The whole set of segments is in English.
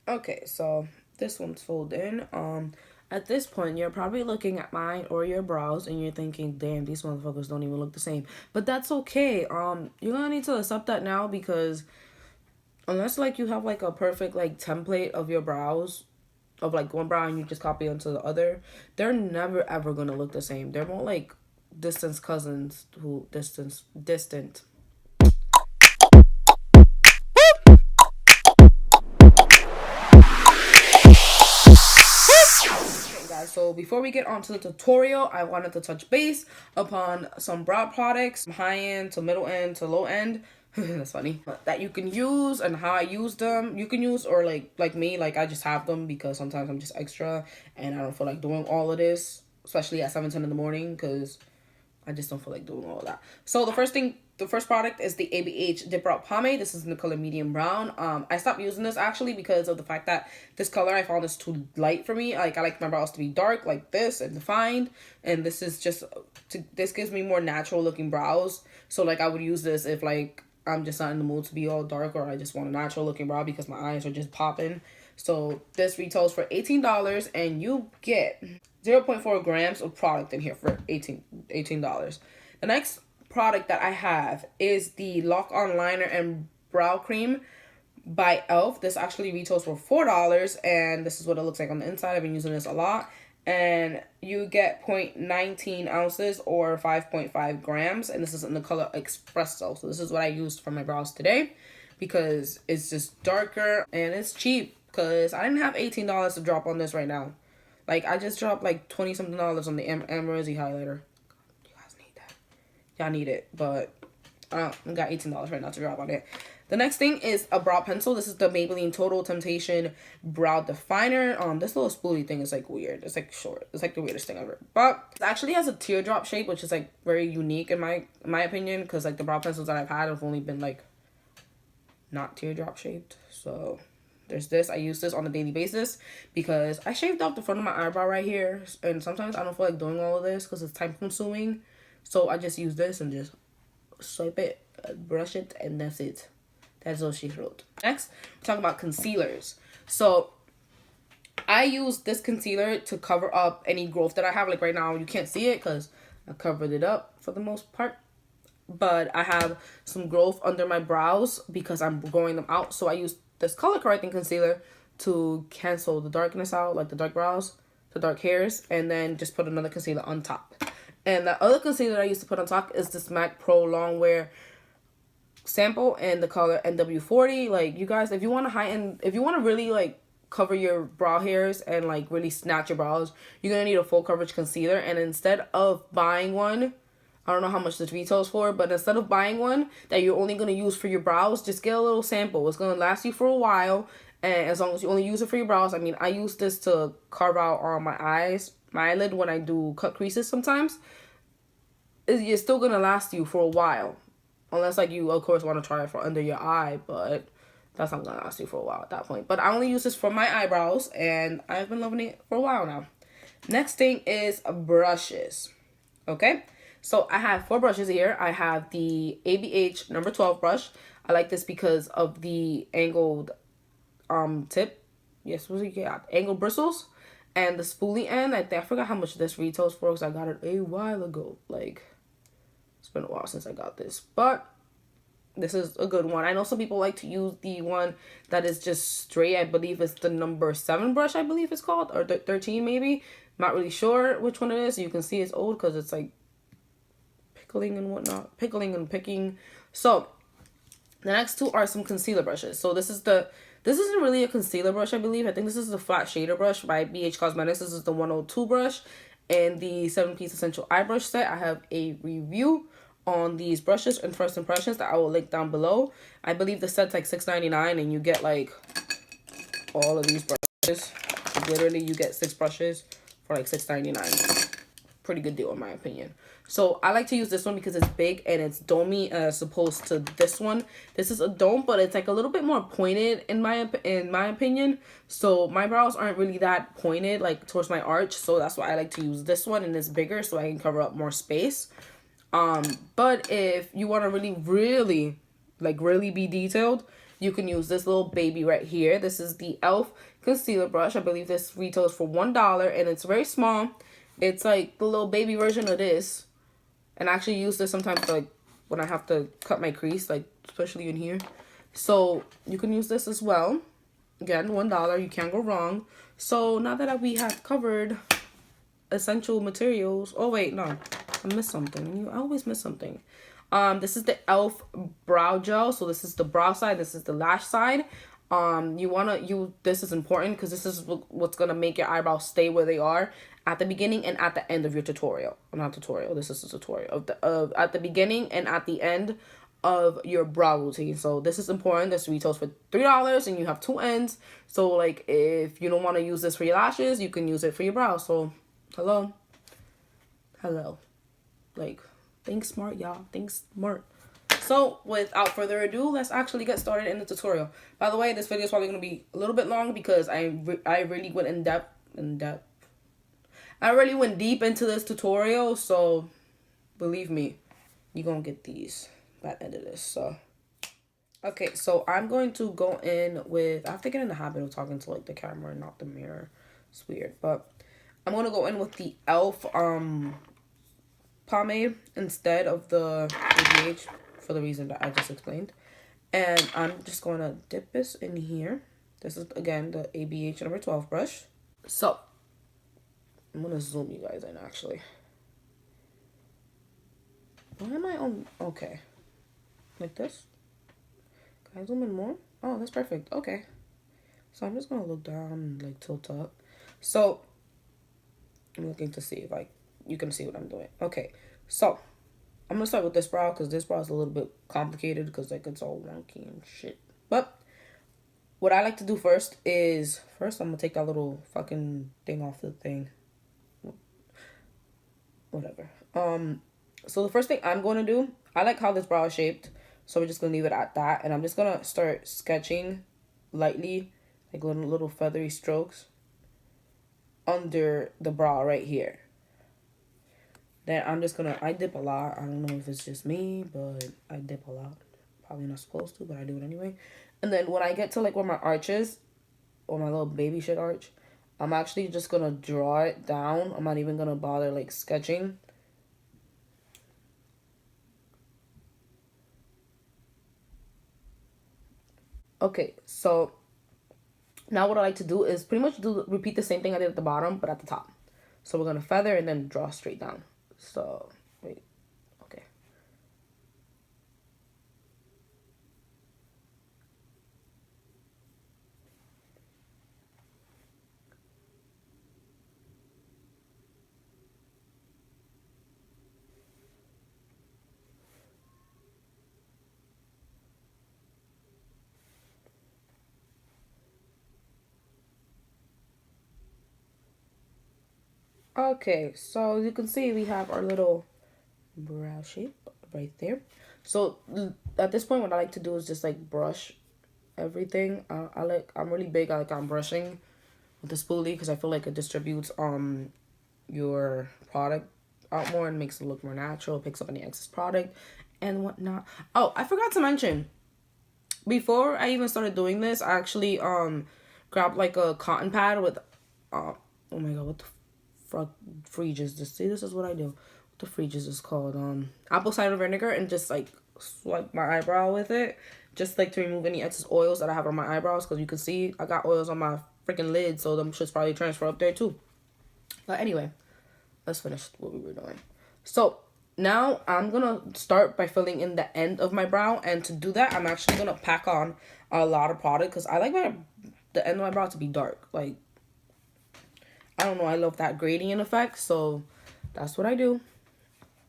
Okay, so this one's folded in. At this point, you're probably looking at mine or your brows and you're thinking, damn, these motherfuckers don't even look the same. But that's okay. You're gonna need to accept that now because unless like you have like a perfect like template of your brows of like one brow and you just copy onto the other, they're never ever gonna look the same. They're more like distant cousins who distant. Okay, guys, so before we get on to the tutorial, I wanted to touch base upon some brow products, high end to middle end to low end. That's funny. That you can use and how I use them. You can use or like me, like I just have them because sometimes I'm just extra and I don't feel like doing all of this, especially at 7:10 in the morning because I just don't feel like doing all of that. So the first product is the ABH Dip Brow Pomade. This is in the color medium brown. I stopped using this actually because of the fact that this color I found is too light for me. Like I like my brows to be dark like this and defined, and this is just this gives me more natural looking brows. So like I would use this if like I'm just not in the mood to be all dark or I just want a natural looking brow because my eyes are just popping. So this retails for $18 and you get 0.4 grams of product in here for $18. The next product that I have is the Lock On Liner and Brow Cream by e.l.f. This actually retails for $4 and this is what it looks like on the inside. I've been using this a lot. And you get 0.19 ounces or 5.5 grams. And this is in the color Espresso. So this is what I used for my brows today because it's just darker and it's cheap because I didn't have $18 to drop on this right now. Like, I just dropped like 20 something dollars on the Amorosi highlighter. You guys need that. Y'all need it. But I got $18 right now to drop on it. The next thing is a brow pencil. This is the Maybelline Total Temptation Brow Definer. This little spoolie thing is like weird. It's like short. It's like the weirdest thing ever. But it actually has a teardrop shape, which is like very unique in my opinion. Because like the brow pencils that I've had have only been like not teardrop shaped. So there's this. I use this on a daily basis because I shaved off the front of my eyebrow right here. And sometimes I don't feel like doing all of this because it's time consuming. So I just use this and just swipe it, brush it, and that's it. That's all she wrote. Next, we're talking about concealers. So I use this concealer to cover up any growth that I have. Like right now, you can't see it because I covered it up for the most part. But I have some growth under my brows because I'm growing them out. So I use this color correcting concealer to cancel the darkness out, like the dark brows, the dark hairs, and then just put another concealer on top. And the other concealer I used to put on top is this MAC Pro Longwear sample in the color NW40. Like, you guys, if you want to heighten, if you want to really like cover your brow hairs and like really snatch your brows, you're gonna need a full coverage concealer. And instead of buying one, I don't know how much this retails for, but instead of buying one that you're only gonna use for your brows, just get a little sample. It's gonna last you for a while, and as long as you only use it for your brows. I mean, I use this to carve out on my eyes, my eyelid when I do cut creases sometimes. It's still gonna last you for a while. Unless, like, you, of course, want to try it for under your eye, but that's not going to last you for a while at that point. But I only use this for my eyebrows, and I've been loving it for a while now. Next thing is brushes, okay? So I have 4 brushes here. I have the ABH number 12 brush. I like this because of the angled tip. Yes, what did you get? Angled bristles. And the spoolie end. I forgot how much this retails for because I got it a while ago. Like, it's been a while since I got this, but this is a good one. I know some people like to use the one that is just straight. I believe it's the number 7 brush, I believe it's called, or 13 maybe. Not really sure which one it is. You can see it's old because it's like pickling and whatnot, pickling and picking. So the next 2 are some concealer brushes. So this isn't really a concealer brush, I believe. I think this is the flat shader brush by BH Cosmetics. This is the 102 brush. And the 7-piece essential eye brush set. I have a review on these brushes and first impressions that I will link down below. I believe the set's like $6.99 and you get like all of these brushes. Literally, you get 6 brushes for like $6.99. Pretty good deal in my opinion. So I like to use this one because it's big and it's domey as opposed to this one. This is a dome, but it's like a little bit more pointed in my opinion. So my brows aren't really that pointed like towards my arch. So that's why I like to use this one, and it's bigger so I can cover up more space. But if you want to really be detailed, you can use this little baby right here. This is the e.l.f. concealer brush. I believe this retails for $1, and it's very small. It's like the little baby version of this. And I actually use this sometimes like when I have to cut my crease, like especially in here. So you can use this as well. Again, $1. You can't go wrong. So now that we have covered essential materials. Oh wait, no, I missed something. I always miss something. This is the e.l.f. brow gel. So this is the brow side. This is the lash side. This is important because this is what's gonna make your eyebrows stay where they are at the beginning and at the end of your tutorial. Not tutorial. This is a tutorial at the beginning and at the end of your brow routine. So this is important. This retails for $3, and you have 2 ends. So like if you don't want to use this for your lashes, you can use it for your brows. So hello, like think smart, y'all. Think smart. So without further ado, let's actually get started in the tutorial. By the way, this video is probably going to be a little bit long because I really went I really went deep into this tutorial. So believe me, you're going to get these by the end of this. So okay, so I'm going to go in with, I have to get in the habit of talking to like the camera and not the mirror. It's weird, but I'm going to go in with the e.l.f. pomade instead of the ABH for the reason that I just explained. And I'm just going to dip this in here. This is, again, the ABH number 12 brush. So, I'm going to zoom you guys in, actually. Why am I on? Okay. Like this? Can I zoom in more? Oh, that's perfect. Okay. So, I'm just going to look down and, like, tilt up. So, I'm looking to see if you can see what I'm doing. Okay. So, I'm going to start with this brow because this brow is a little bit complicated because, like, it's all wonky and shit. But what I like to do first is, I'm going to take that little fucking thing off the thing. Whatever. So the first thing I'm going to do, I like how this brow is shaped. So we're just going to leave it at that. And I'm just going to start sketching lightly, like little feathery strokes under the brow right here. Then I'm just gonna, I dip a lot. I don't know if it's just me, but I dip a lot. Probably not supposed to, but I do it anyway. And then when I get to like where my arch is, or my little baby shit arch, I'm actually just gonna draw it down. I'm not even gonna bother like sketching. Okay, so now what I like to do is pretty much repeat the same thing I did at the bottom, but at the top. So we're gonna feather and then draw straight down. So, wait, okay. Okay, so you can see we have our little brow shape right there. So at this point, what I like to do is just like brush everything. I'm really big on brushing with the spoolie because I feel like it distributes your product out more and makes it look more natural, picks up any excess product and whatnot. Oh, I forgot to mention, before I even started doing this, I actually grabbed like a cotton pad with oh my god, what the fridge is this? See, this is what I do. What the fridge is called? Apple cider vinegar, and just like swipe my eyebrow with it, just like to remove any excess oils that I have on my eyebrows, because you can see I got oils on my freaking lid, so them should probably transfer up there too. But anyway, let's finish what we were doing. So now I'm gonna start by filling in the end of my brow, and to do that, I'm actually gonna pack on a lot of product because I like the end of my brow to be dark. Like, I don't know, I love that gradient effect, so that's what I do.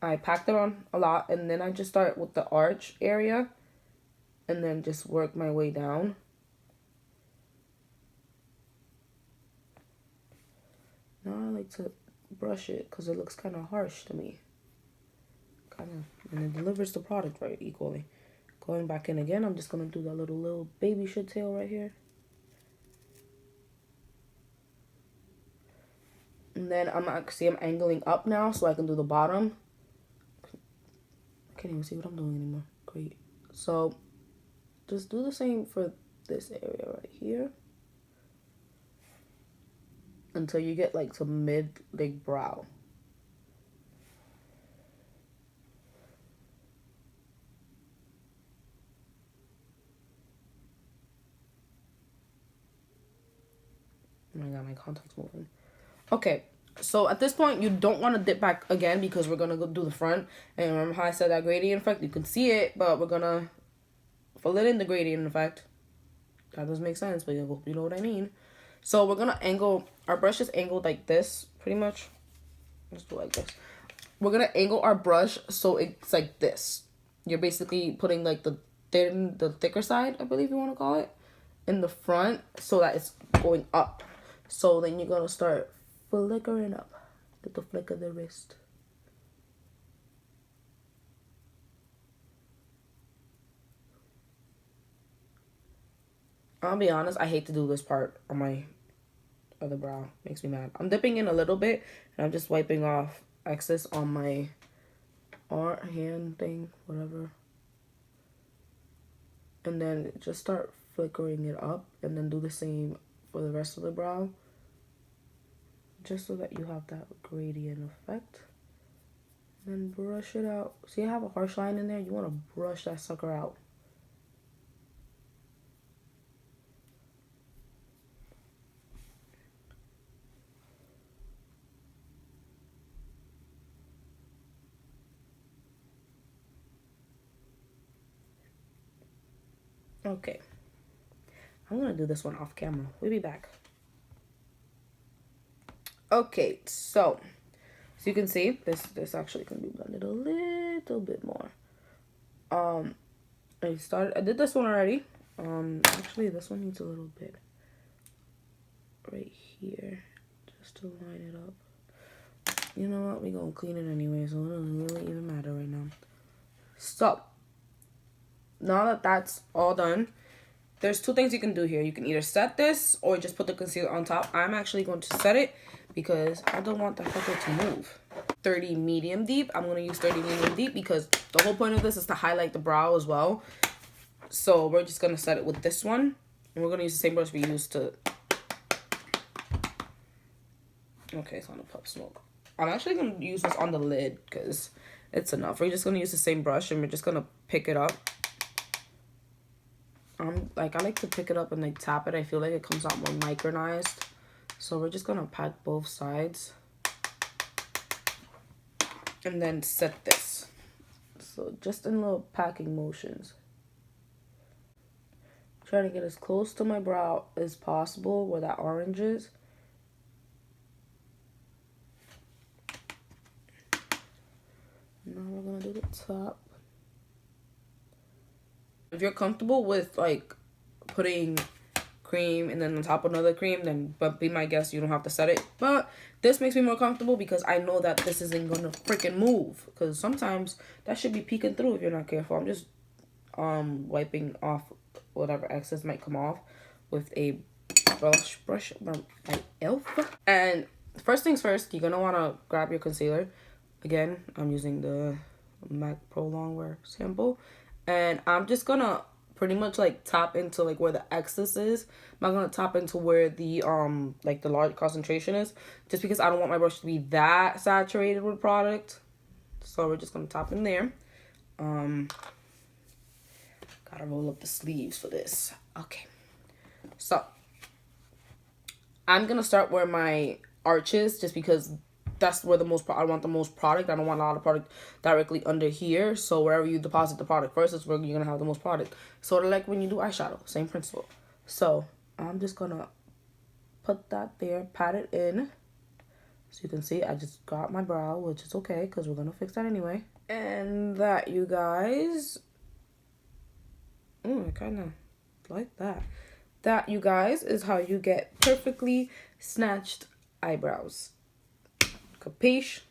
I packed it on a lot, and then I just start with the arch area, and then just work my way down. Now I like to brush it, because it looks kind of harsh to me. And it delivers the product right equally. Going back in again, I'm just going to do that little baby shit tail right here. And then I'm angling up now so I can do the bottom. I can't even see what I'm doing anymore. Great. So just do the same for this area right here until you get like to mid like brow. Oh my god, my contact's moving. Okay, so at this point, you don't want to dip back again because we're going to go do the front. And remember how I said that gradient effect? You can see it, but we're going to fill it in the gradient effect. That doesn't make sense, but you know what I mean. So we're going to angle, our brush is angled like this, pretty much. Let's do it like this. We're going to angle our brush so it's like this. You're basically putting like the thicker side, I believe you want to call it, in the front so that it's going up. So then you're going to start flickering up. Get the flick of the wrist. I'll be honest, I hate to do this part on my other brow. Makes me mad. I'm dipping in a little bit and I'm just wiping off excess on my hand thing, whatever. And then just start flickering it up and then do the same for the rest of the brow. Just so that you have that gradient effect. And then brush it out. See, I have a harsh line in there. You want to brush that sucker out. Okay. I'm going to do this one off camera. We'll be back. Okay, so you can see this actually can be blended a little bit more. I did this one already. Actually this one needs a little bit right here just to line it up. You know what? We're gonna clean it anyway, so it doesn't really even matter right now. So now that that's all done, there's two things you can do here. You can either set this or just put the concealer on top. I'm actually going to set it because I don't want the fucker to move. 30 medium deep. I'm going to use 30 medium deep because the whole point of this is to highlight the brow as well. So we're just going to set it with this one. And we're going to use the same brush we used to... Okay, it's on the Puff Smoke. I'm actually going to use this on the lid because it's enough. We're just going to use the same brush and we're just going to pick it up. I like to pick it up and like tap it. I feel like it comes out more micronized. So we're just gonna pat both sides and then set this. So just in little packing motions. Trying to get as close to my brow as possible where that orange is. Now we're gonna do the top. If you're comfortable with like putting cream and then on top another cream, then but be my guest, you don't have to set it. But this makes me more comfortable because I know that this isn't gonna freaking move. Because sometimes that should be peeking through if you're not careful. I'm just wiping off whatever excess might come off with a brush by Elf. And first things first, you're gonna wanna grab your concealer. Again, I'm using the MAC Pro Longwear sample. And I'm just gonna pretty much like tap into like where the excess is. I'm not gonna tap into where the like the large concentration is, just because I don't want my brush to be that saturated with product. So we're just gonna tap in there. Gotta roll up the sleeves for this. Okay, so I'm gonna start where my arch is, just because that's where I want the most product. I don't want a lot of product directly under here. So wherever you deposit the product first is where you're going to have the most product. Sort of like when you do eyeshadow. Same principle. So I'm just going to put that there. Pat it in. So you can see I just got my brow, which is okay because we're going to fix that anyway. And that, you guys. I kind of like that. That, you guys, is how you get perfectly snatched eyebrows. Capiche?